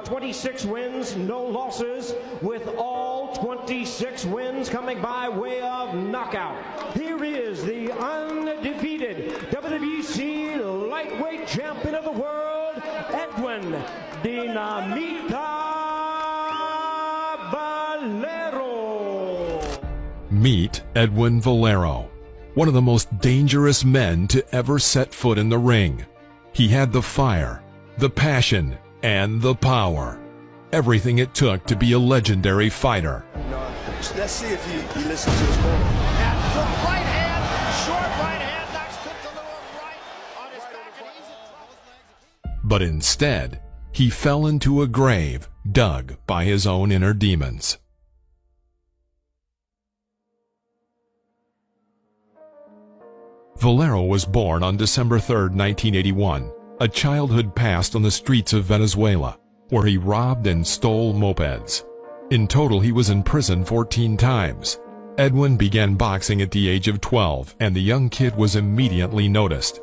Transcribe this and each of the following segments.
26 wins, no losses, with all 26 wins coming by way of knockout. Here is the undefeated WBC lightweight champion of the world, Edwin Dinamita Valero. Meet Edwin Valero, one of the most dangerous men to ever set foot in the ring. He had the fire, the passion, and the power. Everything it took to be a legendary fighter. Let's see if he listens to his corner. Right hand, short right hand, knocks to the right on his back, and he's in trouble. But instead, he fell into a grave dug by his own inner demons. Valero was born on December 3, 1981. A childhood passed on the streets of Venezuela, where he robbed and stole mopeds. In total, he was in prison 14 times. Edwin began boxing at the age of 12, and the young kid was immediately noticed.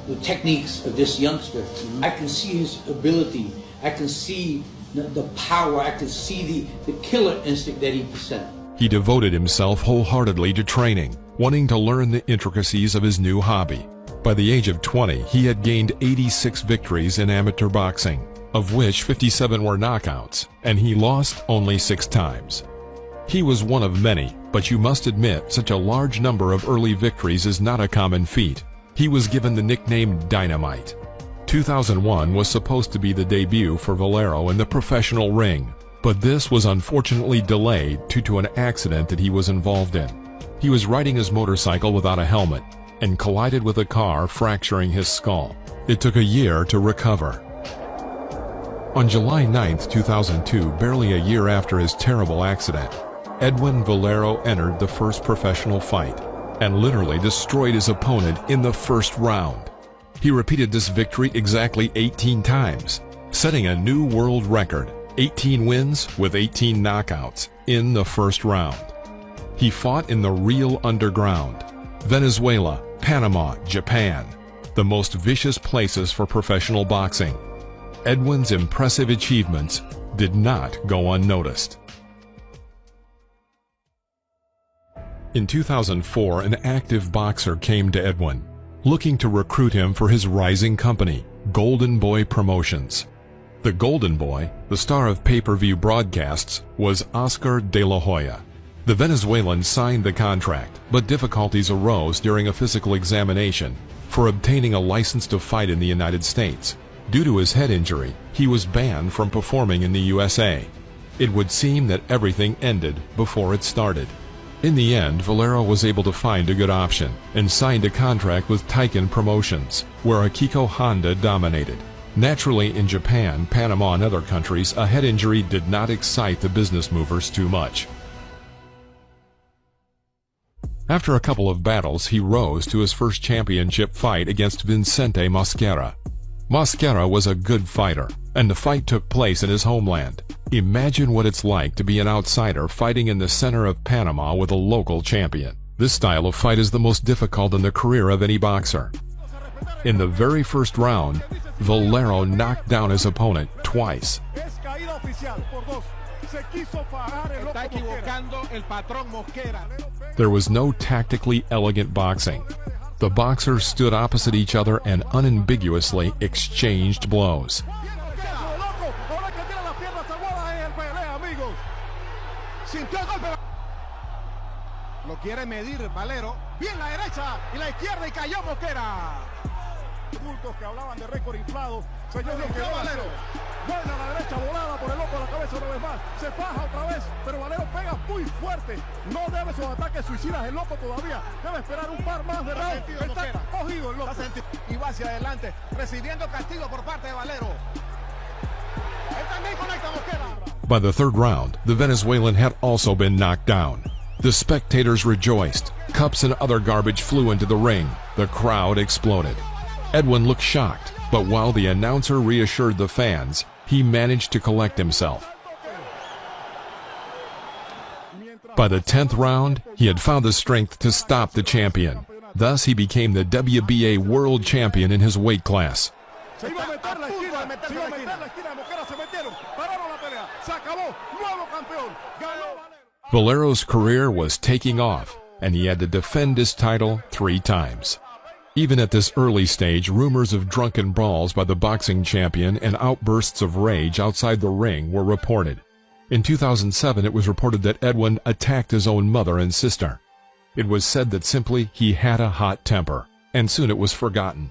The techniques of this youngster, I can see his ability, I can see the power, I can see the killer instinct that he possessed. He devoted himself wholeheartedly to training, wanting to learn the intricacies of his new hobby. By the age of 20, he had gained 86 victories in amateur boxing, of which 57 were knockouts, and he lost only 6 times. He was one of many, but you must admit such a large number of early victories is not a common feat. He was given the nickname Dynamite. 2001 was supposed to be the debut for Valero in the professional ring, but this was unfortunately delayed due to an accident that he was involved in. He was riding his motorcycle without a helmet and collided with a car, fracturing his skull. It took a year to recover. On July 9, 2002, barely a year after his terrible accident, Edwin Valero entered the first professional fight and literally destroyed his opponent in the first round. He repeated this victory exactly 18 times, setting a new world record, 18 wins with 18 knockouts in the first round. He fought in the real underground, Venezuela, Panama, Japan, the most vicious places for professional boxing. Edwin's impressive achievements did not go unnoticed. In 2004, an active boxer came to Edwin, looking to recruit him for his rising company, Golden Boy Promotions. The Golden Boy, the star of pay-per-view broadcasts, was Oscar de la Hoya. The Venezuelan signed the contract, but difficulties arose during a physical examination for obtaining a license to fight in the United States. Due to his head injury, he was banned from performing in the USA. It would seem that everything ended before it started. In the end, Valero was able to find a good option and signed a contract with Taiken Promotions, where Akiko Honda dominated. Naturally, in Japan, Panama, and other countries, a head injury did not excite the business movers too much. After a couple of battles, he rose to his first championship fight against Vicente Mosquera. Mosquera was a good fighter, and the fight took place in his homeland. Imagine what it's like to be an outsider fighting in the center of Panama with a local champion. This style of fight is the most difficult in the career of any boxer. In the very first round, Valero knocked down his opponent twice. There was no tactically elegant boxing. The boxers stood opposite each other and unambiguously exchanged blows. Lo quiere medir Valero, bien la derecha y la izquierda y cayó Mosquera. Bultos que hablaban de récord inflado, señor Valero. Buena la derecha volada por el ojo de la cabeza una vez más. Se faja otra vez, pero Valero pega muy fuerte. No debe sus ataques suicidas el loco todavía. Debe esperar un par más de rounds. Está cogido el loco. Y va hacia adelante, recibiendo castigo por parte de Valero. Él también conecta a Mosquera. By the third round, the Venezuelan had also been knocked down. The spectators rejoiced. Cups and other garbage flew into the ring. The crowd exploded. Edwin looked shocked, but while the announcer reassured the fans, he managed to collect himself. By the 10th round, he had found the strength to stop the champion. Thus, he became the WBA world champion in his weight class. Se iba a meter la esquina, se iba a meter la esquina de Mosquera, se metieron, pararon la pelea, se acabó, nuevo campeón, ganó Valero. Valero's career was taking off, and he had to defend his title 3 times. Even at this early stage, rumors of drunken brawls by the boxing champion and outbursts of rage outside the ring were reported. In 2007, it was reported that Edwin attacked his own mother and sister. It was said that simply he had a hot temper, and soon it was forgotten.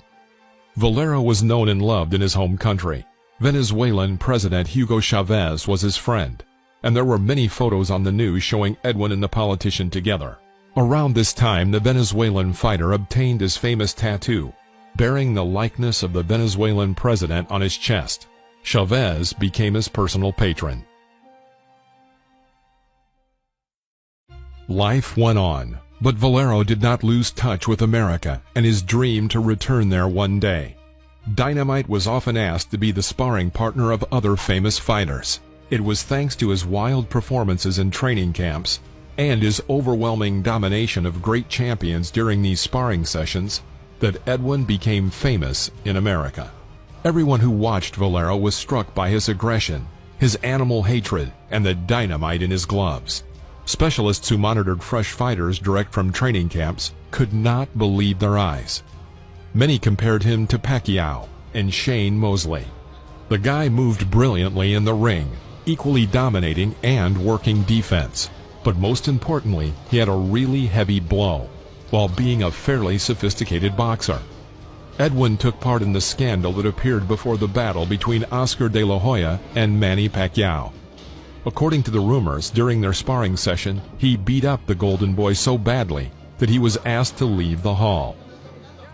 Valero was known and loved in his home country. Venezuelan President Hugo Chavez was his friend, and there were many photos on the news showing Edwin and the politician together. Around this time, the Venezuelan fighter obtained his famous tattoo, bearing the likeness of the Venezuelan president on his chest. Chavez became his personal patron. Life went on, but Valero did not lose touch with America and his dream to return there one day. Dynamite was often asked to be the sparring partner of other famous fighters. It was thanks to his wild performances in training camps and his overwhelming domination of great champions during these sparring sessions that Edwin became famous in America. Everyone who watched Valero was struck by his aggression, his animal hatred, and the dynamite in his gloves. Specialists who monitored fresh fighters direct from training camps could not believe their eyes. Many compared him to Pacquiao and Shane Mosley. The guy moved brilliantly in the ring, equally dominating and working defense. But most importantly, he had a really heavy blow, while being a fairly sophisticated boxer. Edwin took part in the scandal that appeared before the battle between Oscar de la Hoya and Manny Pacquiao. According to the rumors, during their sparring session, he beat up the Golden Boy so badly that he was asked to leave the hall.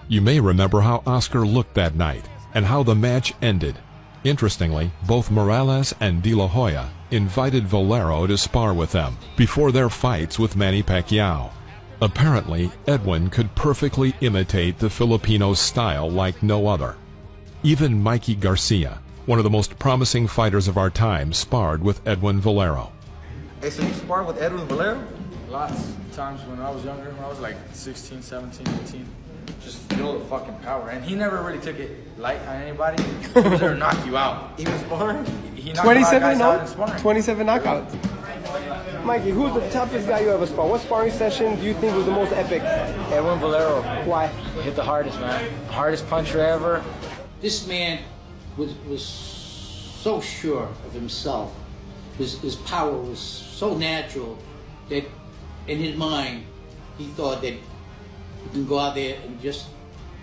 You may remember how Oscar looked that night and how the match ended. Interestingly, both Morales and De La Hoya invited Valero to spar with them before their fights with Manny Pacquiao. Apparently, Edwin could perfectly imitate the Filipino style like no other. Even Mikey Garcia, one of the most promising fighters of our time, sparred with Edwin Valero. Hey, so you sparred with Edwin Valero? Lots of times when I was younger, when I was like 16, 17, 18. Just feel the fucking power. And he never really took it light on anybody. He was there to knock you out. He was sparring? He knocked a lot of guys out in sparring. 27 knockouts. Mikey, who's the toughest guy you ever sparred? What sparring session do you think was the most epic? Edwin Valero. Why? He hit the hardest, man. Hardest puncher ever. This man was so sure of himself. His power was so natural that in his mind he thought that he can go out there and just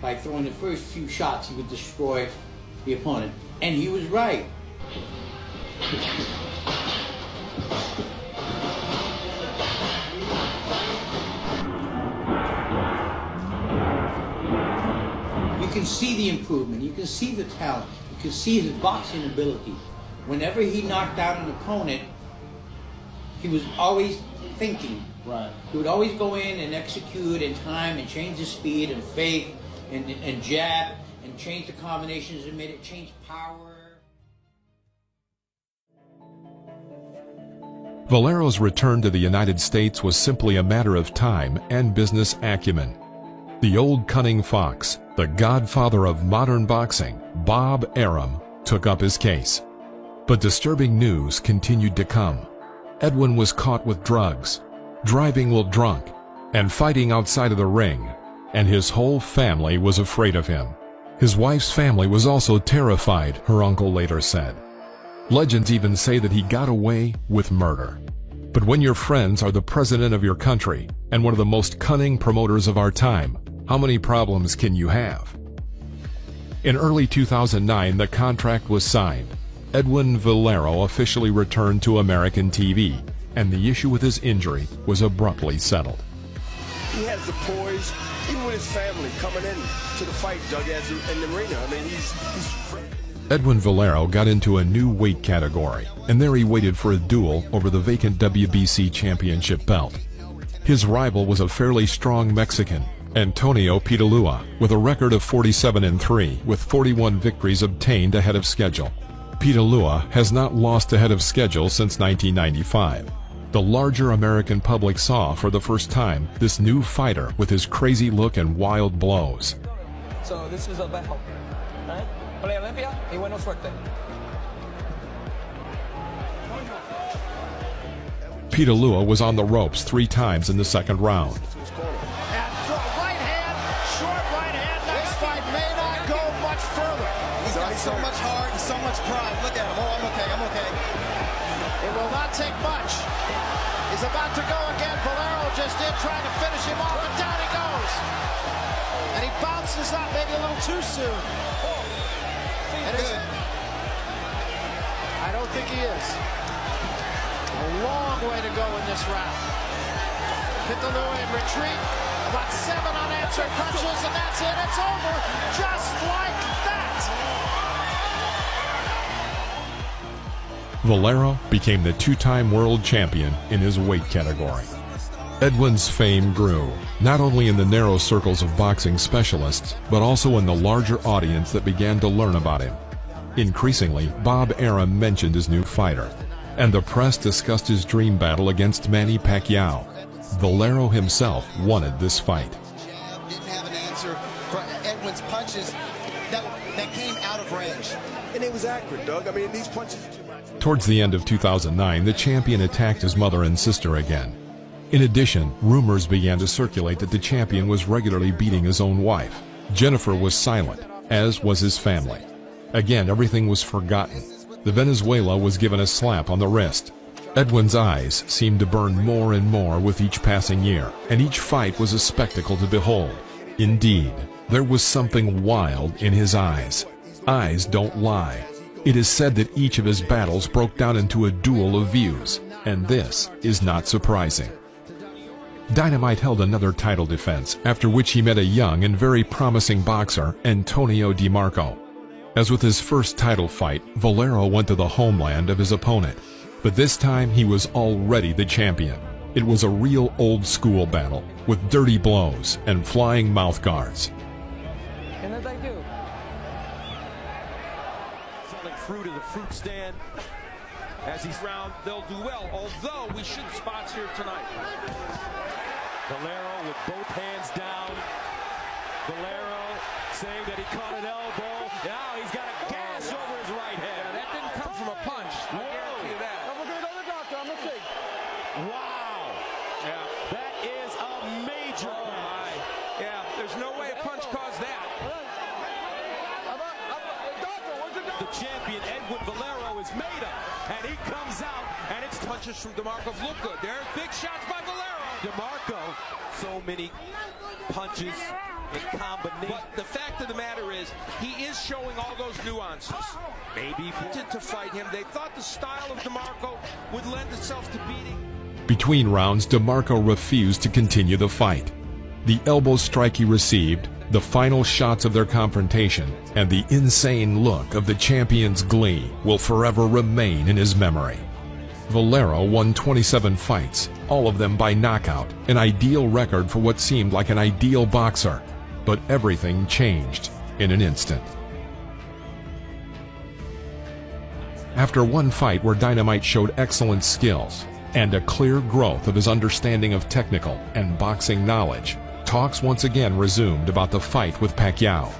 by throwing the first few shots he would destroy the opponent. And he was right. You can see the improvement, you can see the talent, you can see his boxing ability. Whenever he knocked out an opponent, he was always thinking. Right. He would always go in and execute in time and change the speed and fake and jab and change the combinations and made it change power. Valero's return to the United States was simply a matter of time and business acumen. The old cunning fox, the godfather of modern boxing, Bob Arum, took up his case. But disturbing news continued to come. Edwin was caught with drugs, driving while drunk, and fighting outside of the ring, and his whole family was afraid of him. His wife's family was also terrified, her uncle later said. Legends even say that he got away with murder. But when your friends are the president of your country and one of the most cunning promoters of our time, how many problems can you have? In early 2009, the contract was signed. Edwin Valero officially returned to American TV, and the issue with his injury was abruptly settled. He has the poise, even with his family coming in to the fight, Doug, as in the arena. I mean, he's Edwin Valero got into a new weight category, and there he waited for a duel over the vacant WBC championship belt. His rival was a fairly strong Mexican, Antonio Pitalua, with a record of 47-3, with 41 victories obtained ahead of schedule. Pitalua has not lost ahead of schedule since 1995. The larger American public saw for the first time this new fighter with his crazy look and wild blows. So this is a battle, right? pelea limpia y buena suerte. Pitalua was on the ropes 3 times in the second round. Right hand, short right hand. This fight may not go much further. He's got so much heart and so much pride. Look at him. Oh, I'm okay. I'm okay. It will not take much. He's about to go again. Valero just did, trying to finish him off, and down he goes. And he bounces up maybe a little too soon. And Good. I don't think he is. A long way to go in this round. Pitalua in retreat. About 7 unanswered punches, and that's it. It's over just like that. Valero became the 2-time world champion in his weight category. Edwin's fame grew, not only in the narrow circles of boxing specialists, but also in the larger audience that began to learn about him. Increasingly, Bob Arum mentioned his new fighter, and the press discussed his dream battle against Manny Pacquiao. Valero himself wanted this fight. Didn't have an answer for Edwin's punches that came out of range. And it was accurate, Doug. I mean, these punches... Towards the end of 2009, the champion attacked his mother and sister again. In addition, rumors began to circulate that the champion was regularly beating his own wife. Jennifer was silent, as was his family. Again, everything was forgotten. The Venezuela was given a slap on the wrist. Edwin's eyes seemed to burn more and more with each passing year, and each fight was a spectacle to behold. Indeed, there was something wild in his eyes. Eyes don't lie. It is said that each of his battles broke down into a duel of views, and this is not surprising. Dynamite held another title defense, after which he met a young and very promising boxer, Antonio DeMarco. As with his first title fight, Valero went to the homeland of his opponent, but this time he was already the champion. It was a real old-school battle, with dirty blows and flying mouth guards. Selling fruit at the fruit stand. As he's round, they'll do well, although we should spots here tonight. Valero with both hands down. Valero saying that he caught an elbow. Now he's got a gash over his right head. That didn't come from a punch. I guarantee you that. Wow. Yeah. That is a major gash. Yeah, there's no way a punch caused that. The champion, Edwin Valero, is made up. And he comes out, and it's Punches from DeMarco's look good. There's big shots by Valero. DeMarco. So many punches in combination. But the fact of the matter is, he is showing all those nuances. Maybe To fight him, they thought the style of DeMarco would lend itself to beating. Between rounds, DeMarco refused to continue the fight. The elbow strike he received, the final shots of their confrontation, and the insane look of the champion's glee will forever remain in his memory. Valero won 27 fights, all of them by knockout, an ideal record for what seemed like an ideal boxer. But everything changed in an instant. After one fight where Dynamite showed excellent skills and a clear growth of his understanding of technical and boxing knowledge, talks once again resumed about the fight with Pacquiao.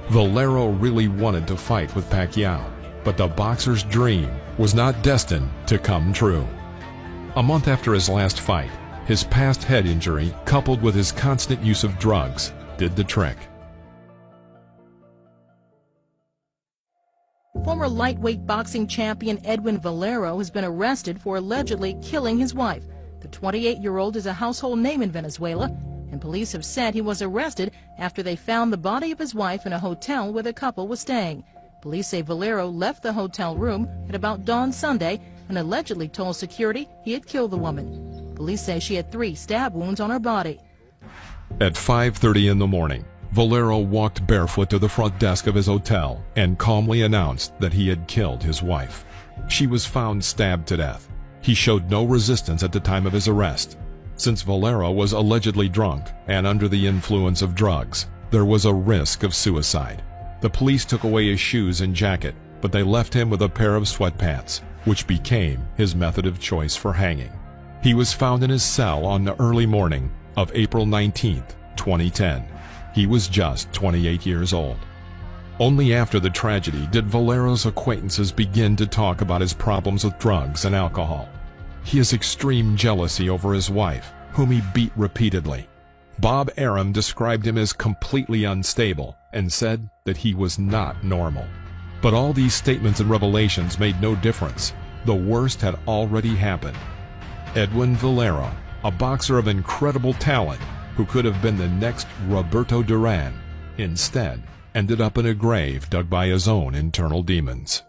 Valero really wanted to fight with Pacquiao, but the boxer's dream was not destined to come true. A month after his last fight, his past head injury, coupled with his constant use of drugs, did the trick. Former lightweight boxing champion Edwin Valero has been arrested for allegedly killing his wife. The 28-year-old is a household name in Venezuela, and police have said he was arrested after they found the body of his wife in a hotel where the couple was staying. Police say Valero left the hotel room at about dawn Sunday and allegedly told security he had killed the woman. Police say she had 3 stab wounds on her body. At 5:30 in the morning, Valero walked barefoot to the front desk of his hotel and calmly announced that he had killed his wife. She was found stabbed to death. He showed no resistance at the time of his arrest. Since Valero was allegedly drunk and under the influence of drugs, there was a risk of suicide. The police took away his shoes and jacket, but they left him with a pair of sweatpants, which became his method of choice for hanging. He was found in his cell on the early morning of April 19, 2010. He was just 28 years old. Only after the tragedy did Valero's acquaintances begin to talk about his problems with drugs and alcohol. He has extreme jealousy over his wife, whom he beat repeatedly. Bob Arum described him as completely unstable and said that he was not normal. But all these statements and revelations made no difference. The worst had already happened. Edwin Valero, a boxer of incredible talent who could have been the next Roberto Duran, instead ended up in a grave dug by his own internal demons.